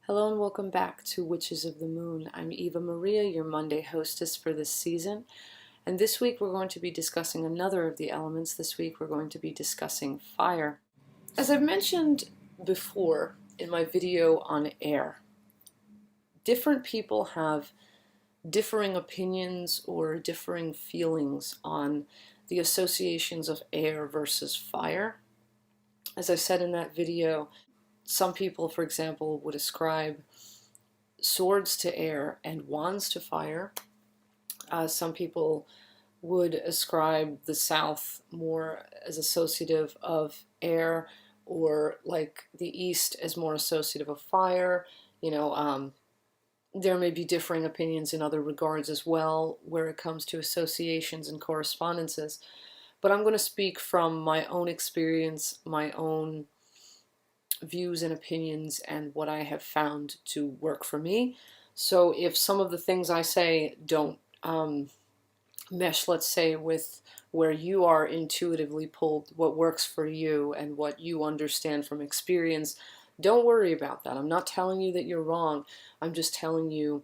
Hello and welcome back to Witches of the Moon. I'm Eva Maria, your Monday hostess for this season. And this week we're going to be discussing another of the elements. This week we're going to be discussing fire. As I've mentioned before in my video on air, different people have differing opinions or differing feelings on the associations of air versus fire. As I said in that video, some people, for example, would ascribe swords to air and wands to fire. Some people would ascribe the South more as associative of air, or like the East as more associative of fire. There may be differing opinions in other regards as well where it comes to associations and correspondences. But I'm going to speak from my own experience, my own views and opinions, and what I have found to work for me. So if some of the things I say don't mesh, let's say, with where you are intuitively pulled, what works for you and what you understand from experience, don't worry about that. I'm not telling you that you're wrong. I'm just telling you,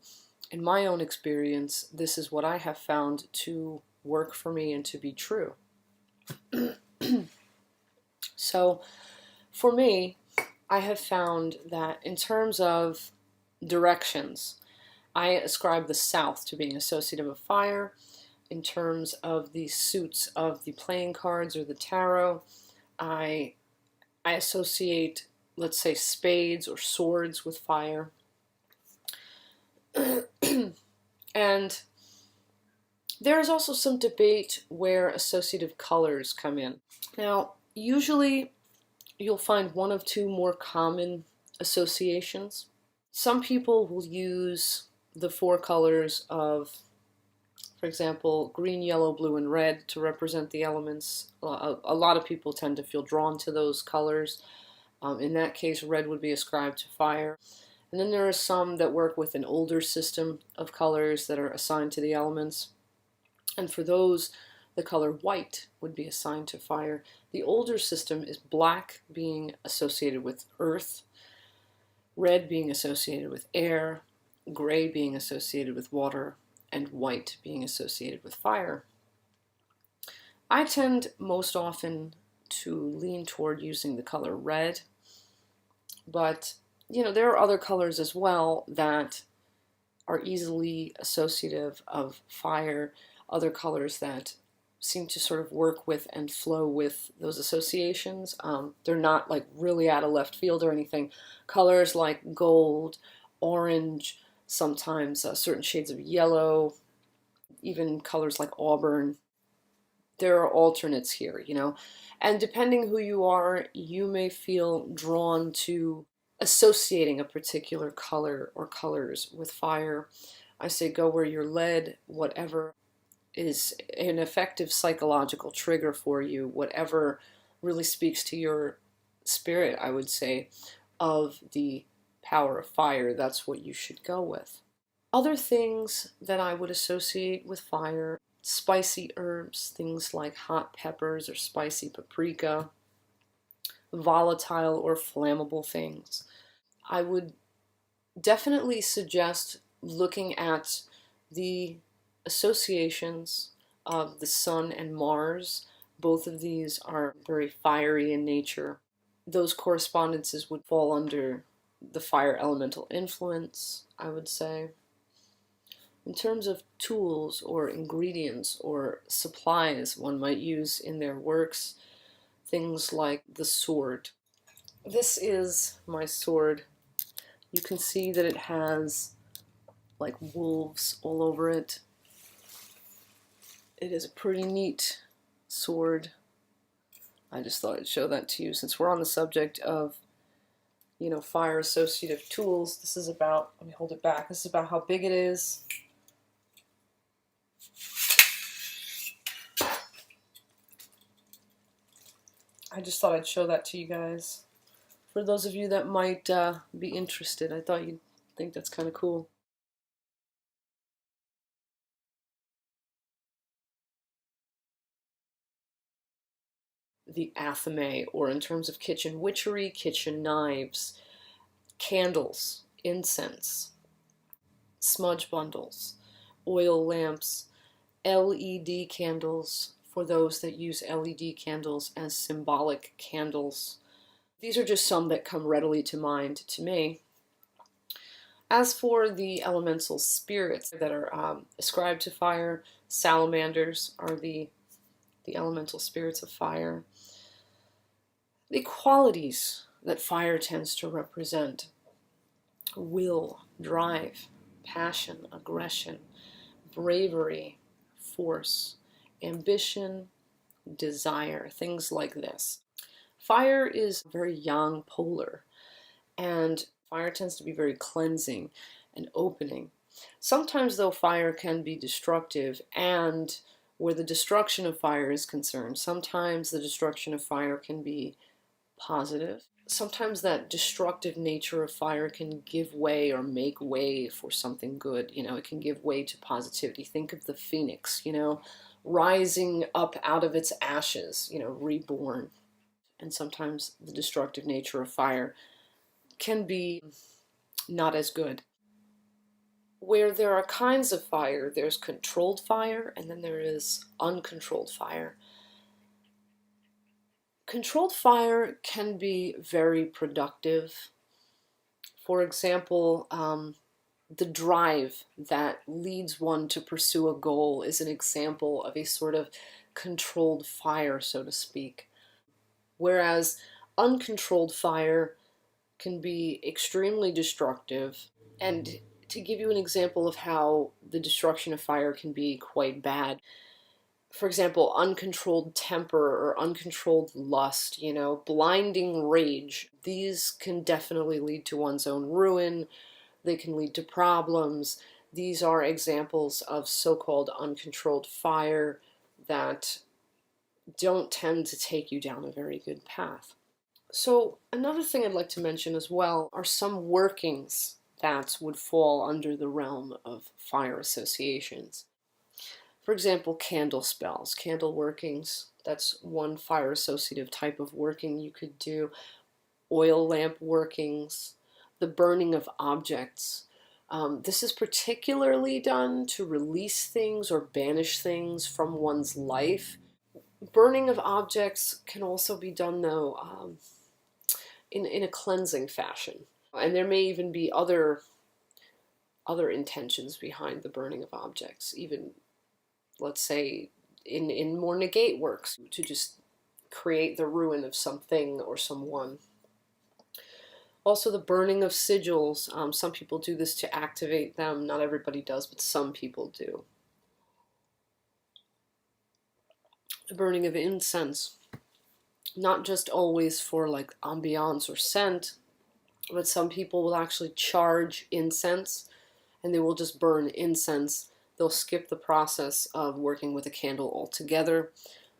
in my own experience, this is what I have found to work for me and to be true. So for me, I have found that in terms of directions, I ascribe the South to being associative of fire. In terms of the suits of the playing cards or the tarot, I associate, let's say, spades or swords with fire. And there is also some debate where associative colors come in. Now, usually you'll find one of two more common associations. Some people will use the four colors of, for example, green, yellow, blue, and red to represent the elements. A lot of people tend to feel drawn to those colors. In that case, red would be ascribed to fire. And then there are some that work with an older system of colors that are assigned to the elements. And for those, the color white would be assigned to fire. The older system is black being associated with earth, red being associated with air, gray being associated with water, and white being associated with fire. I tend most often to lean toward using the color red, but there are other colors as well that are easily associative of fire, other colors that seem to sort of work with and flow with those associations. They're not like really out of left field or anything. Colors like gold, orange, sometimes certain shades of yellow, even colors like auburn. There are alternates here, and depending who you are, you may feel drawn to associating a particular color or colors with fire. I say go where you're led, whatever is an effective psychological trigger for you, whatever really speaks to your spirit, I would say, of the power of fire, that's what you should go with. Other things that I would associate with fire: spicy herbs, things like hot peppers or spicy paprika, volatile or flammable things. I would definitely suggest looking at the associations of the Sun and Mars. Both of these are very fiery in nature. Those correspondences would fall under the fire elemental influence, I would say. In terms of tools or ingredients or supplies one might use in their works, things like the sword. This is my sword. You can see that it has like wolves all over it. It is a pretty neat sword. I just thought I'd show that to you since we're on the subject of, fire associative tools. This is about, let me hold it back, this is about how big it is. I just thought I'd show that to you guys. For those of you that might be interested, I thought you'd think that's kind of cool. The athame, or in terms of kitchen witchery, kitchen knives, candles. incense, smudge bundles, oil lamps, LED candles for those that use LED candles as symbolic candles. These are just some that come readily to mind to me. As for the elemental spirits that are ascribed to fire, salamanders are the elemental spirits of fire. The qualities that fire tends to represent: will, drive, passion, aggression, bravery, force, ambition, desire, things like this. Fire is very yang polar, and fire tends to be very cleansing and opening. Sometimes, though, fire can be destructive, and where the destruction of fire is concerned, sometimes the destruction of fire can be positive. Sometimes that destructive nature of fire can give way or make way for something good. It can give way to positivity. Think of the phoenix, rising up out of its ashes, reborn. And sometimes the destructive nature of fire can be not as good. Where there are kinds of fire, there's controlled fire, and then there is uncontrolled fire. Controlled fire can be very productive. For example, the drive that leads one to pursue a goal is an example of a sort of controlled fire, so to speak. Whereas uncontrolled fire can be extremely destructive. And to give you an example of how the destruction of fire can be quite bad, for example, uncontrolled temper or uncontrolled lust, blinding rage, these can definitely lead to one's own ruin. They can lead to problems. These are examples of so-called uncontrolled fire that don't tend to take you down a very good path. So another thing I'd like to mention as well are some workings that would fall under the realm of fire associations. For example, candle spells, candle workings. That's one fire associative type of working you could do. Oil lamp workings, the burning of objects. This is particularly done to release things or banish things from one's life. Burning of objects can also be done, though, in a cleansing fashion. And there may even be other intentions behind the burning of objects, even, let's say, in more negate works, to just create the ruin of something or someone. Also, the burning of sigils. Some people do this to activate them. Not everybody does, but some people do. The burning of incense. Not just always for like ambiance or scent, but some people will actually charge incense and they will just burn incense. They'll skip the process of working with a candle altogether,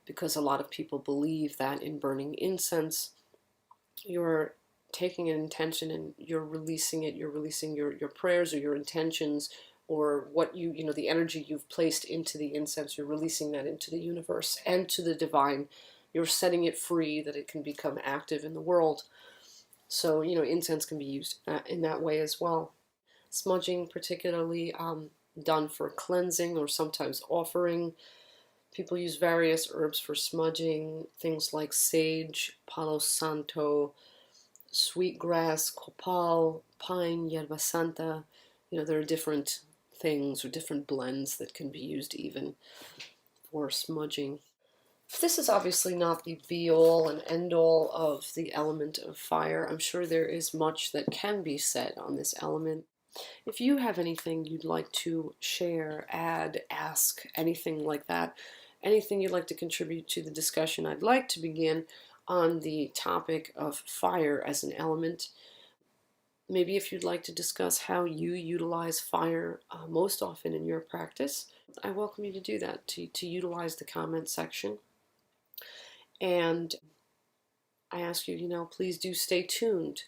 because a lot of people believe that in burning incense, you're taking an intention and you're releasing it. You're releasing your prayers or your intentions, or what the energy you've placed into the incense. You're releasing that into the universe and to the divine. You're setting it free that it can become active in the world. So, incense can be used in that way as well. Smudging, particularly done for cleansing or sometimes offering. People use various herbs for smudging, things like sage, palo santo, sweetgrass, copal, pine, yerba santa. There are different things or different blends that can be used even for smudging. This is obviously not the be-all and end-all of the element of fire. I'm sure there is much that can be said on this element. If you have anything you'd like to share, add, ask, anything like that, anything you'd like to contribute to the discussion, I'd like to begin on the topic of fire as an element. Maybe if you'd like to discuss how you utilize fire most often in your practice, I welcome you to do that, to utilize the comment section. And I ask you, please do stay tuned.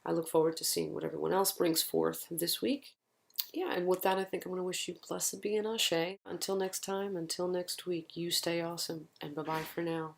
I look forward to seeing what everyone else brings forth this week. Yeah, and with that, I think I'm going to wish you blessed be and ashe. Until next time, until next week, you stay awesome, and bye-bye for now.